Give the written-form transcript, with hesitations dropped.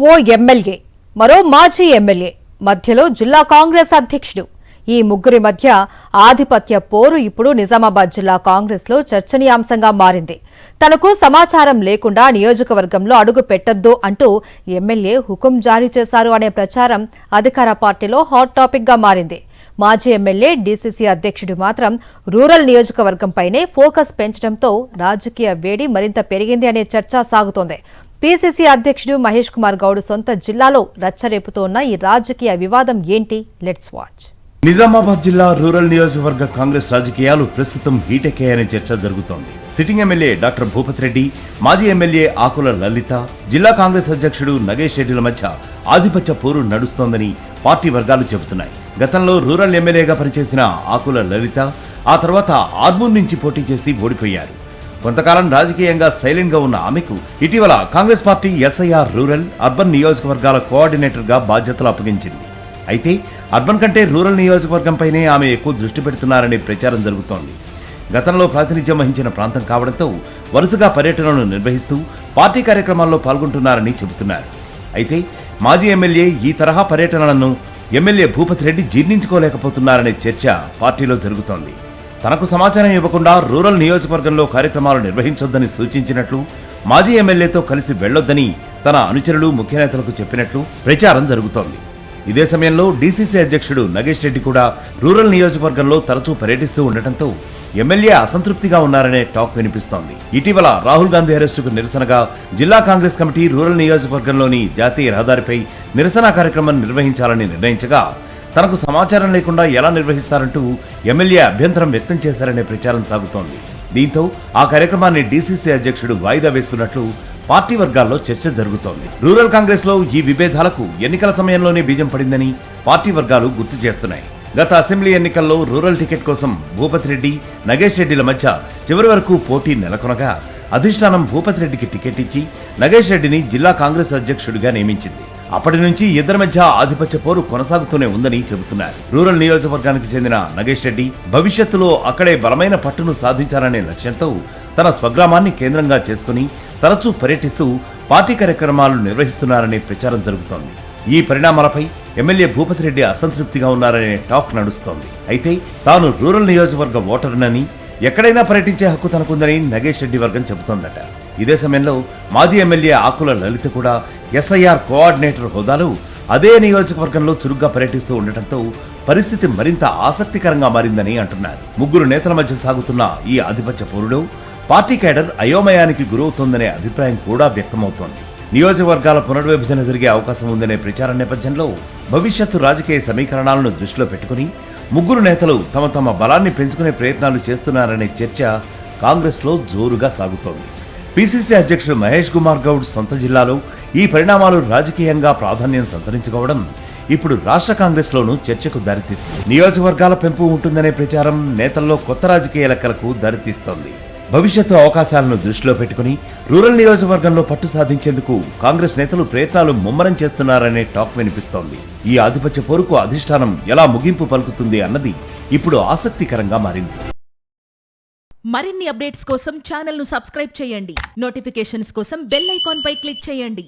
ఓ MLA, మరో మాజీ MLA మధ్యలో జిల్లా కాంగ్రెస్ అధ్యక్షుడు. ఈ ముగ్గురి మధ్య ఆధిపత్య పోరు ఇప్పుడు నిజామాబాద్ జిల్లా కాంగ్రెస్ లో చర్చనీయాంశంగా మారింది. తనకు సమాచారం లేకుండా నియోజకవర్గంలో అడుగు పెట్టొద్దు అంటూ ఎమ్మెల్యే హుకుం జారీ చేశారు అనే ప్రచారం అధికార పార్టీలో హాట్ టాపిక్ గా మారింది. మాజీ ఎమ్మెల్యే డీసీసీ అధ్యక్షుడు మాత్రం రూరల్ నియోజకవర్గంపైనే ఫోకస్ పెంచడంతో రాజకీయ వేడి మరింత పెరిగింది అనే చర్చ సాగుతోంది. పీసీసీ అధ్యక్షుడు మహేష్ కుమార్ గౌడ్ సొంత జిల్లాలో రచ్చరేపుతోన్న ఈ రాజకీయ వివాదం ఏంటి? Let's watch. నిజామాబాద్ జిల్లా రూరల్ నియోజకవర్గ కాంగ్రెస్ రాజకీయాలు ప్రస్తుతం హీటెక్కాయనే చర్చ జరుగుతోంది. Sitting MLA doctor Bhupat Reddy, మాజీ ఎమ్మెల్యే ఆకుల లలిత, జిల్లా కాంగ్రెస్ అధ్యక్షుడు నగేష్ రెడ్డిల మధ్య ఆధిపత్య పోరు నడుస్తోందని పార్టీ వర్గాలు చెబుతున్నాయి. గతంలో రూరల్ ఎమ్మెల్యేగా పనిచేసిన ఆకుల లలిత ఆ తర్వాత ఆర్మూర్ నుంచి పోటీ చేసి ఓడిపోయారు. కొంతకాలం రాజకీయంగా సైలెంట్ గా ఉన్న ఆమెకు ఇటీవల Congress party SIR rural, urban నియోజకవర్గాల కోఆర్డినేటర్ గా బాధ్యతలు అప్పగించింది. అయితే అర్బన్ కంటే రూరల్ నియోజకవర్గంపైనే ఆమె ఎక్కువ దృష్టి పెడుతున్నారనే ప్రచారం జరుగుతోంది. గతంలో ప్రాతినిధ్యం వహించిన ప్రాంతం కావడంతో వరుసగా పర్యటనలు నిర్వహిస్తూ పార్టీ కార్యక్రమాల్లో పాల్గొంటున్నారని చెబుతున్నారు. అయితే మాజీ ఎమ్మెల్యే ఈ తరహా పర్యటనలను ఎమ్మెల్యే భూపత్ రెడ్డి జీర్ణించుకోలేకపోతున్నారనే చర్చ పార్టీలో జరుగుతోంది. తనకు సమాచారం ఇవ్వకుండా రూరల్ నియోజకవర్గంలో కార్యక్రమాలు నిర్వహించొద్దని సూచించినట్లు, మాజీ ఎమ్మెల్యేతో కలిసి వెళ్లొద్దని తన అనుచరులు ముఖ్య నేతలకు చెప్పినట్లు ప్రచారం జరుగుతోంది. ఇదే సమయంలో డీసీసీ అధ్యక్షుడు నగేష్ రెడ్డి కూడా రూరల్ నియోజకవర్గంలో తరచూ పర్యటిస్తూ ఉండటంతో ఎమ్మెల్యే అసంతృప్తిగా ఉన్నారనే టాక్ వినిపిస్తోంది. ఇటీవల రాహుల్ గాంధీ అరెస్టుకు నిరసనగా జిల్లా కాంగ్రెస్ కమిటీ రూరల్ నియోజకవర్గంలోని జాతీయ రహదారిపై నిరసన కార్యక్రమం నిర్వహించాలని నిర్ణయించగా తనకు సమాచారం లేకుండా ఎలా నిర్వహిస్తారంటూ ఎమ్మెల్యే అభ్యంతరం వ్యక్తం చేశారనే ప్రచారం సాగుతోంది. దీంతో ఆ కార్యక్రమాన్ని డీసీసీ అధ్యక్షుడు వాయిదా వేసుకున్నట్లు పార్టీ వర్గాల్లో చర్చ జరుగుతోంది. రూరల్ కాంగ్రెస్ లో ఈ విభేదాలకు ఎన్నికల సమయంలోనే బీజం పడిందని పార్టీ వర్గాలు గుర్తు చేస్తున్నాయి. గత అసెంబ్లీ ఎన్నికల్లో రూరల్ టికెట్ కోసం భూపత్ రెడ్డి, నగేష్ రెడ్డిల మధ్య చివరి వరకు పోటీ నెలకొనగా అధిష్టానం భూపత్ రెడ్డికి టికెట్ ఇచ్చి నగేష్ రెడ్డిని జిల్లా కాంగ్రెస్ అధ్యక్షుడిగా నియమించింది. అప్పటి నుంచి ఇద్దరి మధ్య ఆధిపత్య పోరు కొనసాగుతూనే ఉందని చెబుతున్నారు. రూరల్ నియోజకవర్గానికి చెందిన నగేష్ రెడ్డి భవిష్యత్తులో అక్కడే బలమైన పట్టును సాధించాలనే లక్ష్యంతో తన స్వగ్రామాన్ని కేంద్రంగా చేసుకుని తరచూ పర్యటిస్తూ పార్టీ కార్యక్రమాలు నిర్వహిస్తున్నారనే ప్రచారం జరుగుతోంది. ఈ పరిణామాలపై ఎమ్మెల్యే భూపత్ రెడ్డి అసంతృప్తిగా ఉన్నారనే టాక్ నడుస్తోంది. అయితే తాను రూరల్ నియోజకవర్గ ఓటరునని, ఎక్కడైనా పర్యటించే హక్కు తనకుందని నగేష్ రెడ్డి వర్గం చెబుతోందట. ఇదే సమయంలో మాజీ ఎమ్మెల్యే ఆకుల లలిత కూడా ఎస్ఐఆర్ కోఆర్డినేటర్ హోదాలో అదే నియోజకవర్గంలో చురుగ్గా పర్యటిస్తూ ఉండటంతో పరిస్థితి మరింత ఆసక్తికరంగా మారిందని అంటున్నారు. ముగ్గురు నేతల మధ్య సాగుతున్న ఈ ఆధిపత్య పోరులో పార్టీ కేడర్ అయోమయానికి గురవుతోందనే అభిప్రాయం కూడా వ్యక్తమవుతోంది. నియోజకవర్గాల పునర్విభజన జరిగే అవకాశం ఉందనే ప్రచారం నేపథ్యంలో భవిష్యత్తు రాజకీయ సమీకరణాలను దృష్టిలో పెట్టుకుని ముగ్గురు నేతలు తమ తమ బలాన్ని పెంచుకునే ప్రయత్నాలు చేస్తున్నారనే చర్చ కాంగ్రెస్ లో జోరుగా సాగుతోంది. పీసీసీ అధ్యక్షుడు మహేష్ కుమార్ గౌడ్ సొంత జిల్లాలో ఈ పరిణామాలు రాజకీయంగా ప్రాధాన్యం సంతరించుకోవడం ఇప్పుడు రాష్ట్ర కాంగ్రెస్ లోనూ చర్చకు దారితీస్తుంది. నియోజకవర్గాల పెంపు ఉంటుందనే ప్రచారం నేతల్లో కొత్త రాజకీయ లెక్కలకు దారితీస్తోంది. భవిష్యత్తు అవకాశాలను దృష్టిలో పెట్టుకుని రూరల్ నియోజకవర్గంలో పట్టు సాధించేందుకు కాంగ్రెస్ నేతలు ప్రయత్నాలు ముమ్మరం చేస్తున్నారనే టాక్ వినిపిస్తోంది. ఈ ఆధిపత్య పోరుకు అధిష్టానం ఎలా ముగింపు పలుకుతుంది అన్నది ఇప్పుడు ఆసక్తికరంగా మారింది. మరిన్ని అప్డేట్స్ కోసం ఛానల్ ను సబ్స్క్రైబ్ చేయండి. నోటిఫికేషన్స్ కోసం బెల్ ఐకాన్ పై క్లిక్ చేయండి.